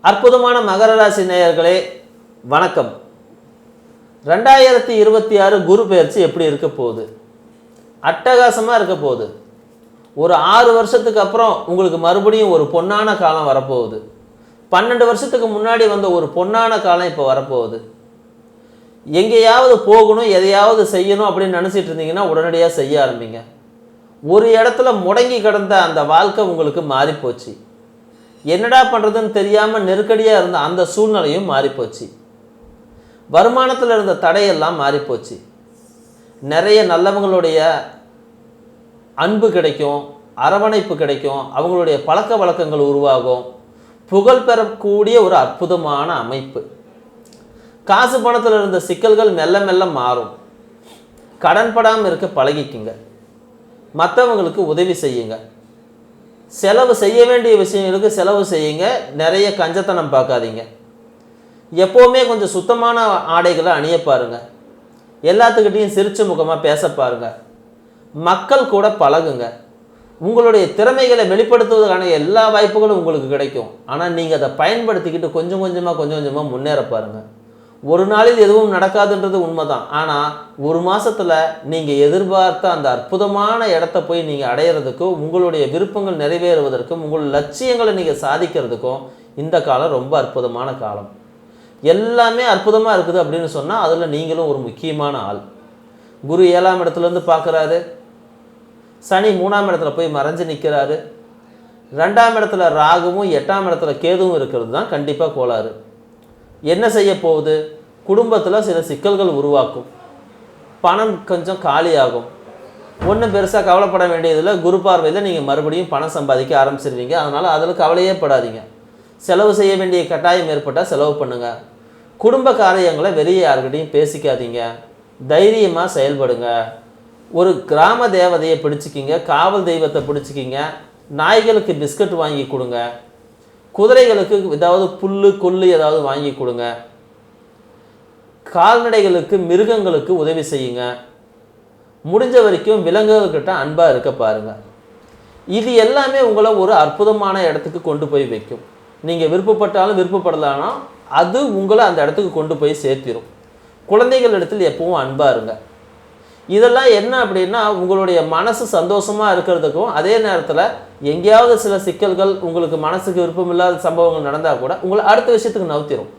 அற்புதமான மகர ராசி நேயர்களே வணக்கம். 2026 குரு பெயர்ச்சி எப்படி இருக்க போகுது? அட்டகாசமாக இருக்க போகுது. ஒரு 6 வருஷத்துக்கு அப்புறம் உங்களுக்கு மறுபடியும் ஒரு பொன்னான காலம் வரப்போகுது. 12 வருஷத்துக்கு முன்னாடி வந்த ஒரு பொன்னான காலம் இப்போ வரப்போகுது. எங்கேயாவது போகணும், எதையாவது செய்யணும் அப்படின்னு நினச்சிட்டு இருந்தீங்கன்னா உடனடியாக செய்ய ஆரம்பிங்க. ஒரு இடத்துல முடங்கி கிடந்த அந்த வாழ்க்கை உங்களுக்கு மாறிப்போச்சு. என்னடா பண்ணுறதுன்னு தெரியாமல் நெருக்கடியாக இருந்த அந்த சூழ்நிலையும் மாறிப்போச்சு. வருமானத்தில் இருந்த தடையெல்லாம் மாறிப்போச்சு. நிறைய நல்லவங்களுடைய அன்பு கிடைக்கும், அரவணைப்பு கிடைக்கும், அவங்களுடைய பழக்க வழக்கங்கள் உருவாகும், புகழ் பெறக்கூடிய ஒரு அற்புதமான அமைப்பு. காசு பணத்தில் இருந்த சிக்கல்கள் மெல்ல மெல்ல மாறும். கடன் படாமல் இருக்க பழகிக்குங்க. மற்றவங்களுக்கு உதவி செய்யுங்க. செலவு செய்ய வேண்டிய விஷயங்களுக்கு செலவு செய்யுங்க. நிறைய கஞ்சத்தனம் பார்க்காதீங்க. எப்போவுமே கொஞ்சம் சுத்தமான ஆடைகளை அணிய பாருங்க. எல்லாத்துக்கிட்டையும் சிரிச்ச முகமாக பேச பாருங்க. மக்கள் கூட பழகுங்க. உங்களுடைய திறமைகளை வெளிப்படுத்துவதற்கான எல்லா வாய்ப்புகளும் உங்களுக்கு கிடைக்கும். ஆனால் நீங்கள் அதை பயன்படுத்திக்கிட்டு கொஞ்சம் கொஞ்சமாக முன்னேற பாருங்க. ஒரு நாளில் எதுவும் நடக்காதுன்றது உண்மைதான். ஆனால் ஒரு மாதத்தில் நீங்கள் எதிர்பார்த்த அந்த அற்புதமான இடத்த போய் நீங்கள் அடையிறதுக்கும், உங்களுடைய விருப்பங்கள் நிறைவேறுவதற்கும், உங்கள் லட்சியங்களை நீங்கள் சாதிக்கிறதுக்கும் இந்த காலம் ரொம்ப அற்புதமான காலம். எல்லாமே அற்புதமாக இருக்குது அப்படின்னு சொன்னால் அதில் நீங்களும் ஒரு முக்கியமான ஆள். குரு 7ஆம் இடத்துலேருந்து பார்க்குறாரு. சனி 3ஆம் இடத்துல போய் மறைஞ்சு நிற்கிறாரு. 2ஆம் இடத்துல ராகுவும் 8ஆம் இடத்துல கேதுவும் இருக்கிறது தான் கண்டிப்பாக கோளாறு. என்ன செய்ய போகுது? குடும்பத்தில் சில சிக்கல்கள் உருவாக்கும். பணம் கொஞ்சம் காலியாகும். ஒன்றும் பெருசாக கவலைப்பட வேண்டியதில்லை. குரு பார்வையில் நீங்கள் மறுபடியும் பணம் சம்பாதிக்க ஆரம்பிச்சிருவீங்க. அதனால் அதில் கவலையே படாதீங்க. செலவு செய்ய வேண்டிய கட்டாயம் ஏற்பட்டால் செலவு பண்ணுங்கள். குடும்ப காரியங்களை வெளியே யாருக்கிட்டையும் பேசிக்காதீங்க. தைரியமாக செயல்படுங்க. ஒரு கிராம தேவதையை பிடிச்சிக்கிங்க. காவல் தெய்வத்தை பிடிச்சிக்கிங்க. நாய்களுக்கு பிஸ்கட் வாங்கி கொடுங்க. குதிரைகளுக்கு ஏதாவது புல்லு கொல்லு ஏதாவது வாங்கி கொடுங்க. கால்நடைகளுக்கு மிருகங்களுக்கு உதவி செய்யுங்க. முடிஞ்ச வரைக்கும் விலங்குகள்கிட்ட அன்பாக இருக்க பாருங்க. இது எல்லாமே உங்களை ஒரு அற்புதமான இடத்துக்கு கொண்டு போய் வைக்கும். நீங்கள் விருப்பப்பட்டாலும் விருப்பப்படலான்னா அது உங்களை அந்த இடத்துக்கு கொண்டு போய் சேர்த்திடும். குழந்தைகள் இடத்தில் எப்பவும் அன்பாக இருங்க. இதெல்லாம் என்ன அப்படின்னா உங்களுடைய மனசு சந்தோஷமாக இருக்கிறதுக்கும், அதே நேரத்தில் எங்கேயாவது சில சிக்கல்கள் உங்களுக்கு மனசுக்கு விருப்பமில்லாத சம்பவங்கள் நடந்தால் கூட உங்களை அடுத்த விஷயத்துக்கு நவுத்திடும்.